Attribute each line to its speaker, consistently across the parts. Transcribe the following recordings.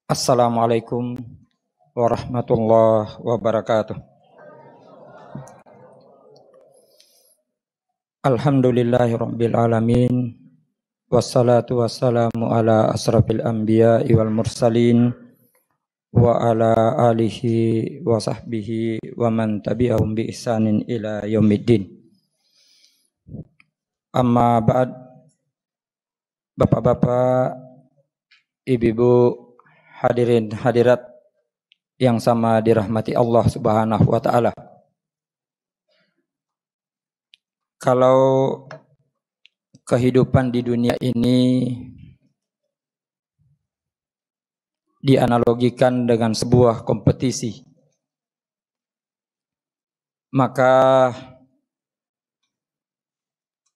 Speaker 1: Assalamualaikum warahmatullahi wabarakatuh. Alhamdulillahirabbil alamin. Wassalatu wassalamu ala asrafil anbiya'i wal mursalin wa ala alihi wa sahbihi wa man tabi'ahum bi ihsanin ila yaumiddin. Amma ba'd. Bapak-bapak, ibu-ibu, hadirin hadirat yang sama dirahmati Allah Subhanahu wa taala. Kalau kehidupan di dunia ini dianalogikan dengan sebuah kompetisi, maka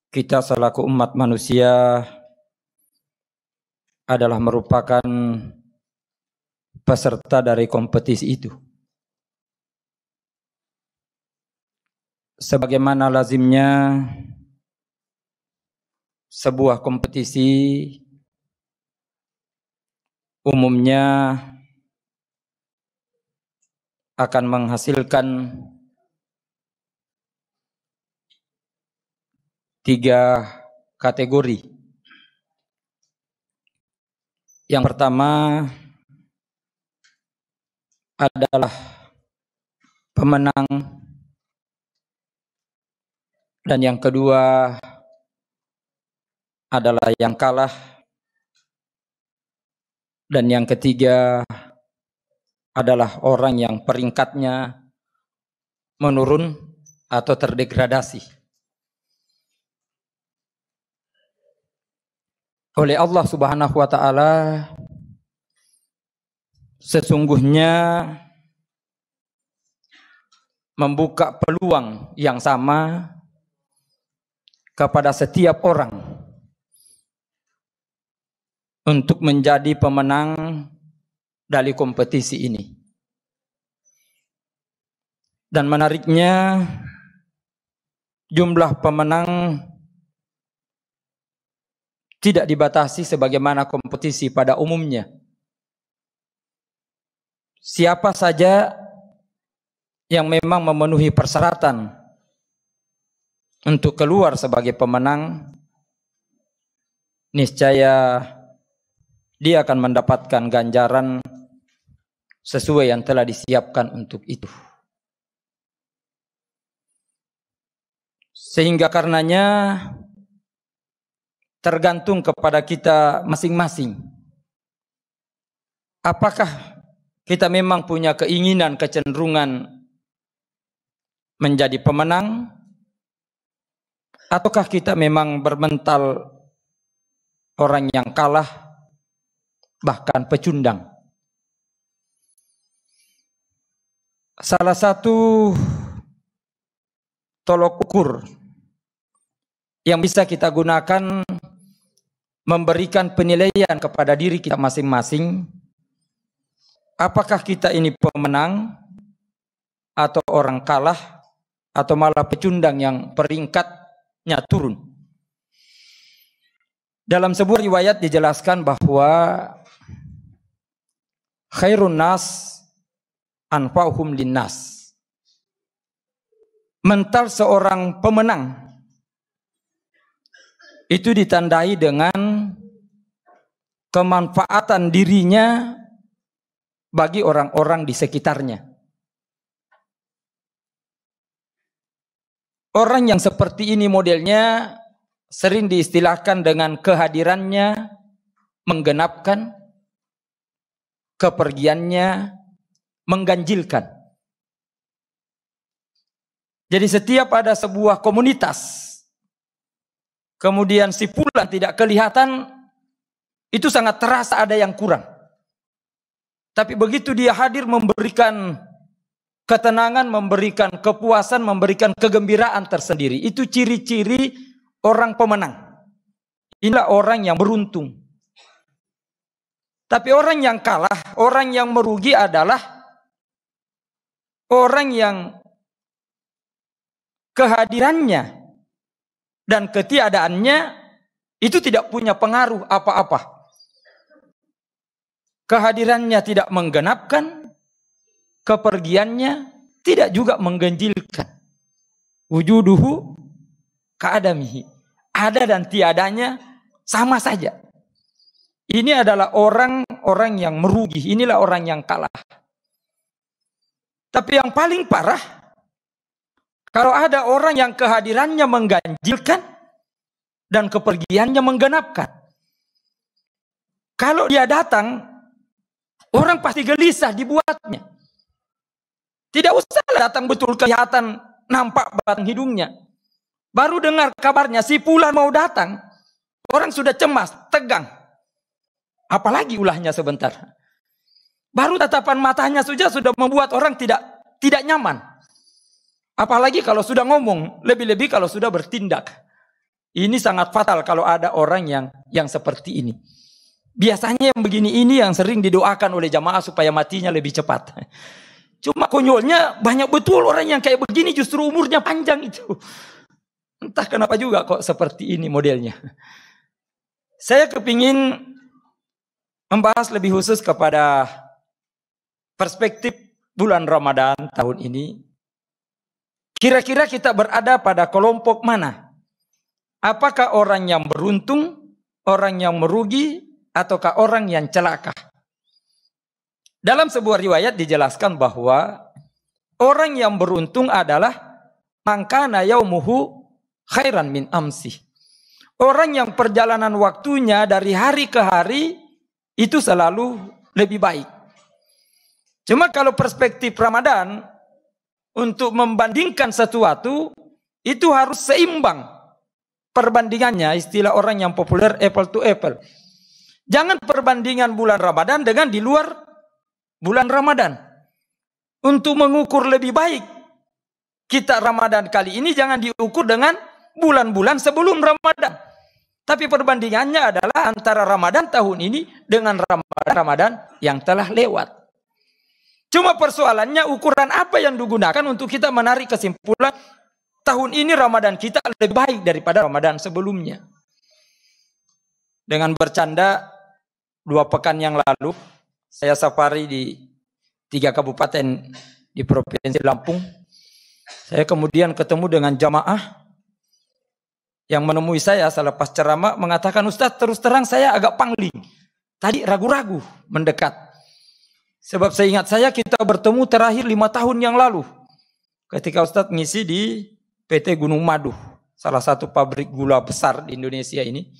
Speaker 1: kita selaku umat manusia adalah merupakan peserta dari kompetisi itu. Sebagaimana lazimnya sebuah kompetisi umumnya akan menghasilkan 3 kategori. Yang pertama adalah pemenang, dan yang kedua adalah yang kalah, dan yang ketiga adalah orang yang peringkatnya menurun atau terdegradasi. Oleh Allah Subhanahu wa taala, sesungguhnya membuka peluang yang sama kepada setiap orang untuk menjadi pemenang dari kompetisi ini. Dan menariknya, jumlah pemenang tidak dibatasi sebagaimana kompetisi pada umumnya. Siapa saja yang memang memenuhi persyaratan untuk keluar sebagai pemenang, niscaya dia akan mendapatkan ganjaran sesuai yang telah disiapkan untuk itu. Sehingga karenanya tergantung kepada kita masing-masing. Apakah kita memang punya keinginan, kecenderungan menjadi pemenang, ataukah kita memang bermental orang yang kalah, bahkan pecundang. Salah satu tolok ukur yang bisa kita gunakan memberikan penilaian kepada diri kita masing-masing, apakah kita ini pemenang atau orang kalah atau malah pecundang yang peringkatnya turun. Dalam sebuah riwayat dijelaskan bahwa khairun nas anfa'uhum linnas. Mental seorang pemenang itu ditandai dengan kemanfaatan dirinya bagi orang-orang di sekitarnya. Orang yang seperti ini modelnya sering diistilahkan dengan kehadirannya menggenapkan, kepergiannya mengganjilkan. Jadi setiap ada sebuah komunitas, kemudian si fulan tidak kelihatan, itu sangat terasa ada yang kurang. Tapi begitu dia hadir memberikan ketenangan, memberikan kepuasan, memberikan kegembiraan tersendiri. Itu ciri-ciri orang pemenang. Inilah orang yang beruntung. Tapi orang yang kalah, orang yang merugi adalah orang yang kehadirannya dan ketiadaannya itu tidak punya pengaruh apa-apa. Kehadirannya tidak menggenapkan, kepergiannya tidak juga mengganjilkan. Wujuduhu ka'adamihi. Ada dan tiadanya sama saja. Ini adalah orang-orang yang merugi. Inilah orang yang kalah. Tapi yang paling parah, kalau ada orang yang kehadirannya mengganjilkan dan kepergiannya menggenapkan. Kalau dia datang, orang pasti gelisah dibuatnya. Tidak usah datang betul kelihatan nampak batang hidungnya. Baru dengar kabarnya si Fulan mau datang, orang sudah cemas, tegang. Apalagi ulahnya sebentar. Baru tatapan matanya sudah membuat orang tidak nyaman. Apalagi kalau sudah ngomong, lebih-lebih kalau sudah bertindak. Ini sangat fatal kalau ada orang yang seperti ini. Biasanya yang begini ini yang sering didoakan oleh jamaah supaya matinya lebih cepat. Cuma konyolnya banyak betul orang yang kayak begini justru umurnya panjang itu. Entah kenapa juga kok seperti ini modelnya. Saya kepingin membahas lebih khusus kepada perspektif bulan Ramadan tahun ini. Kira-kira kita berada pada kelompok mana? Apakah orang yang beruntung, orang yang merugi, ataukah orang yang celaka? Dalam sebuah riwayat dijelaskan bahwa orang yang beruntung adalah mangkana yaumuhu khairan min amsi. Orang yang perjalanan waktunya dari hari ke hari itu selalu lebih baik. Cuma kalau perspektif Ramadan, untuk membandingkan sesuatu, itu harus seimbang perbandingannya, istilah orang yang populer apple to apple. Jangan perbandingan bulan Ramadan dengan di luar bulan Ramadan. Untuk mengukur lebih baik kita Ramadan kali ini, jangan diukur dengan bulan-bulan sebelum Ramadan. Tapi perbandingannya adalah antara Ramadan tahun ini dengan Ramadan yang telah lewat. Cuma persoalannya ukuran apa yang digunakan untuk kita menarik kesimpulan tahun ini Ramadan kita lebih baik daripada Ramadan sebelumnya. Dengan bercanda, 2 pekan yang lalu saya safari di 3 kabupaten di Provinsi Lampung. Saya kemudian ketemu dengan jamaah yang menemui saya selepas ceramah mengatakan, Ustadz, terus terang saya agak pangling. Tadi ragu-ragu mendekat. Sebab seingat saya kita bertemu terakhir 5 tahun yang lalu. Ketika Ustadz ngisi di PT Gunung Madu. Salah satu pabrik gula besar di Indonesia ini.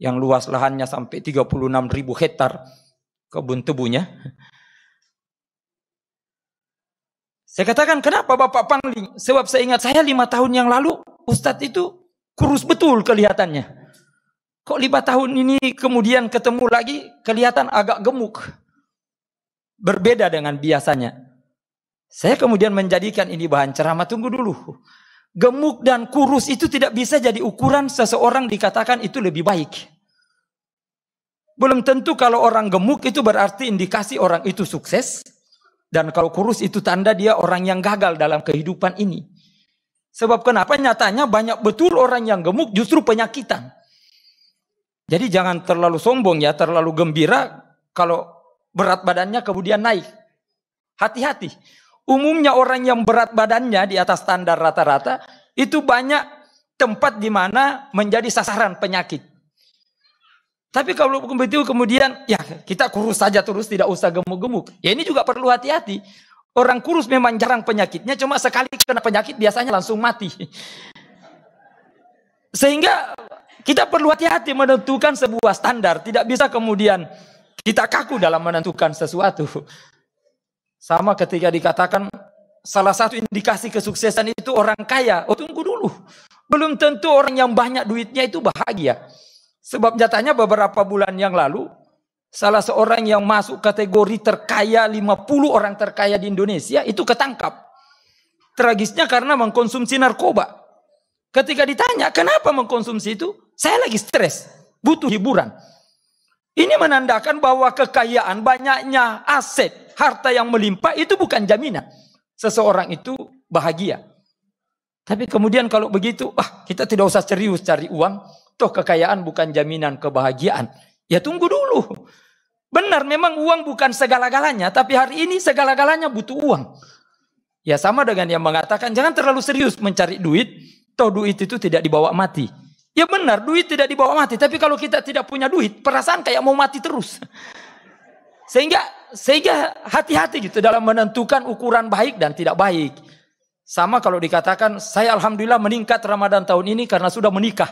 Speaker 1: Yang luas lahannya sampai 36.000 hektar kebun tebunya. Saya katakan, kenapa Bapak pangling? Sebab seingat saya 5 tahun yang lalu Ustadz itu kurus betul kelihatannya. Kok 5 tahun ini kemudian ketemu lagi kelihatan agak gemuk. Berbeda dengan biasanya. Saya kemudian menjadikan ini bahan ceramah. Tunggu dulu. Gemuk dan kurus itu tidak bisa jadi ukuran seseorang dikatakan itu lebih baik. Belum tentu kalau orang gemuk itu berarti indikasi orang itu sukses. Dan kalau kurus itu tanda dia orang yang gagal dalam kehidupan ini. Sebab kenapa? Nyatanya banyak betul orang yang gemuk justru penyakitan. Jadi jangan terlalu sombong ya, terlalu gembira kalau berat badannya kemudian naik. Hati-hati. Umumnya orang yang berat badannya di atas standar rata-rata itu banyak tempat di mana menjadi sasaran penyakit. Tapi kalau begitu kemudian ya kita kurus saja terus, tidak usah gemuk-gemuk. Ya ini juga perlu hati-hati. Orang kurus memang jarang penyakitnya, cuma sekali kena penyakit biasanya langsung mati. Sehingga kita perlu hati-hati menentukan sebuah standar. Tidak bisa kemudian kita kaku dalam menentukan sesuatu. Sama ketika dikatakan salah satu indikasi kesuksesan itu orang kaya. Oh tunggu dulu. Belum tentu orang yang banyak duitnya itu bahagia. Sebab nyatanya beberapa bulan yang lalu, salah seorang yang masuk kategori terkaya 50 orang terkaya di Indonesia itu ketangkap. Tragisnya karena mengkonsumsi narkoba. Ketika ditanya kenapa mengkonsumsi itu, saya lagi stres, butuh hiburan. Ini menandakan bahwa kekayaan, banyaknya aset, harta yang melimpah itu bukan jaminan seseorang itu bahagia. Tapi kemudian kalau begitu, kita tidak usah serius cari uang. Toh kekayaan bukan jaminan kebahagiaan. Ya tunggu dulu. Benar, memang uang bukan segala-galanya. Tapi hari ini segala-galanya butuh uang. Ya sama dengan yang mengatakan, jangan terlalu serius mencari duit. Toh duit itu tidak dibawa mati. Ya benar, duit tidak dibawa mati. Tapi kalau kita tidak punya duit, perasaan kayak mau mati terus. Sehingga hati-hati gitu dalam menentukan ukuran baik dan tidak baik. Sama kalau dikatakan, saya alhamdulillah meningkat Ramadan tahun ini karena sudah menikah.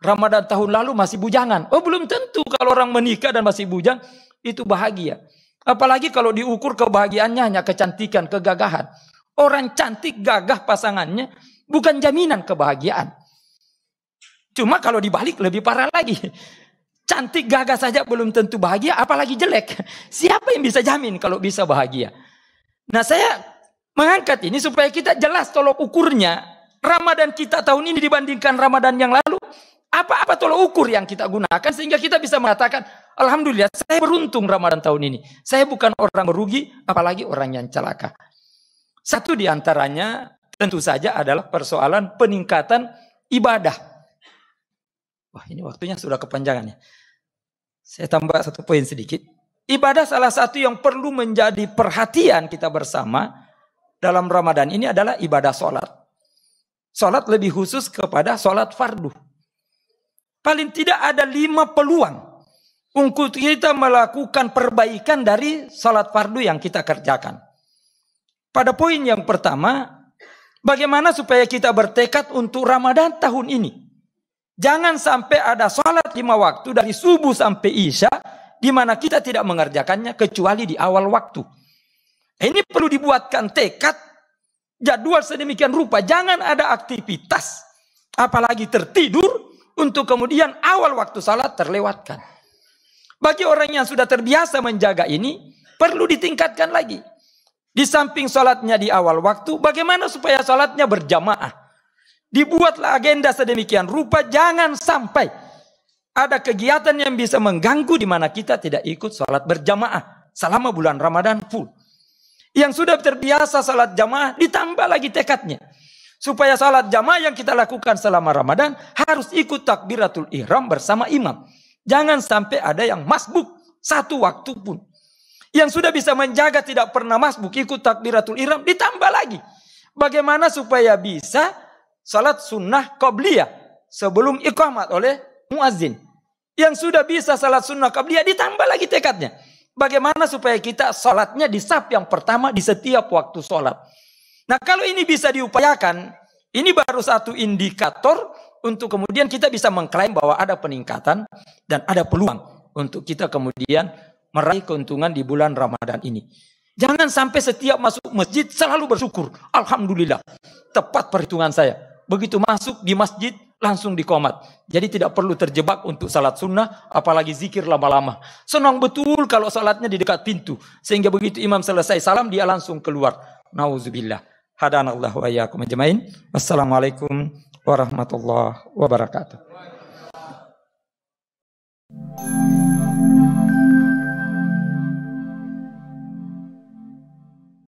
Speaker 1: Ramadan tahun lalu masih bujangan. Oh belum tentu kalau orang menikah dan masih bujang, itu bahagia. Apalagi kalau diukur kebahagiaannya hanya kecantikan, kegagahan. Orang cantik, gagah pasangannya, bukan jaminan kebahagiaan. Cuma kalau dibalik lebih parah lagi. Cantik, gagah saja belum tentu bahagia, apalagi jelek. Siapa yang bisa jamin kalau bisa bahagia? Nah saya mengangkat ini supaya kita jelas tolok ukurnya. Ramadan kita tahun ini dibandingkan Ramadan yang lalu. Apa tolok ukur yang kita gunakan sehingga kita bisa mengatakan, alhamdulillah saya beruntung Ramadan tahun ini. Saya bukan orang merugi, apalagi orang yang celaka. Satu diantaranya tentu saja adalah persoalan peningkatan ibadah. Wah ini waktunya sudah kepanjangan ya. Saya tambah satu poin sedikit. Ibadah salah satu yang perlu menjadi perhatian kita bersama dalam Ramadan ini adalah ibadah sholat. Sholat lebih khusus kepada sholat fardu. Paling tidak ada 5 peluang untuk kita melakukan perbaikan dari sholat fardu yang kita kerjakan. Pada poin yang pertama, bagaimana supaya kita bertekad untuk Ramadan tahun ini. Jangan sampai ada sholat 5 waktu dari subuh sampai isya, di mana kita tidak mengerjakannya kecuali di awal waktu. Ini perlu dibuatkan tekad, jadwal sedemikian rupa. Jangan ada aktivitas, apalagi tertidur, untuk kemudian awal waktu salat terlewatkan. Bagi orang yang sudah terbiasa menjaga ini, perlu ditingkatkan lagi. Di samping salatnya di awal waktu, bagaimana supaya salatnya berjamaah? Dibuatlah agenda sedemikian rupa, jangan sampai ada kegiatan yang bisa mengganggu di mana kita tidak ikut salat berjamaah selama bulan Ramadan full. Yang sudah terbiasa salat jamaah, ditambah lagi tekadnya. Supaya salat jamaah yang kita lakukan selama Ramadan harus ikut takbiratul ihram bersama imam. Jangan sampai ada yang masbuk satu waktu pun. Yang sudah bisa menjaga tidak pernah masbuk ikut takbiratul ihram, ditambah lagi. Bagaimana supaya bisa salat sunnah qabliyah sebelum iqamat oleh muazzin. Yang sudah bisa salat sunnah qabliyah, ditambah lagi tekadnya. Bagaimana supaya kita salatnya di saf yang pertama di setiap waktu salat. Nah kalau ini bisa diupayakan, ini baru satu indikator untuk kemudian kita bisa mengklaim bahwa ada peningkatan dan ada peluang untuk kita kemudian meraih keuntungan di bulan Ramadan ini. Jangan sampai setiap masuk masjid selalu bersyukur. Alhamdulillah, tepat perhitungan saya. Begitu masuk di masjid langsung dikomat. Jadi tidak perlu terjebak untuk salat sunnah, apalagi zikir lama-lama. Senang betul kalau salatnya di dekat pintu. Sehingga begitu imam selesai salam, dia langsung keluar. Nauzubillah. Hadanallahu wa iyyakum ajmain. Wassalamualaikum warahmatullahi wabarakatuh.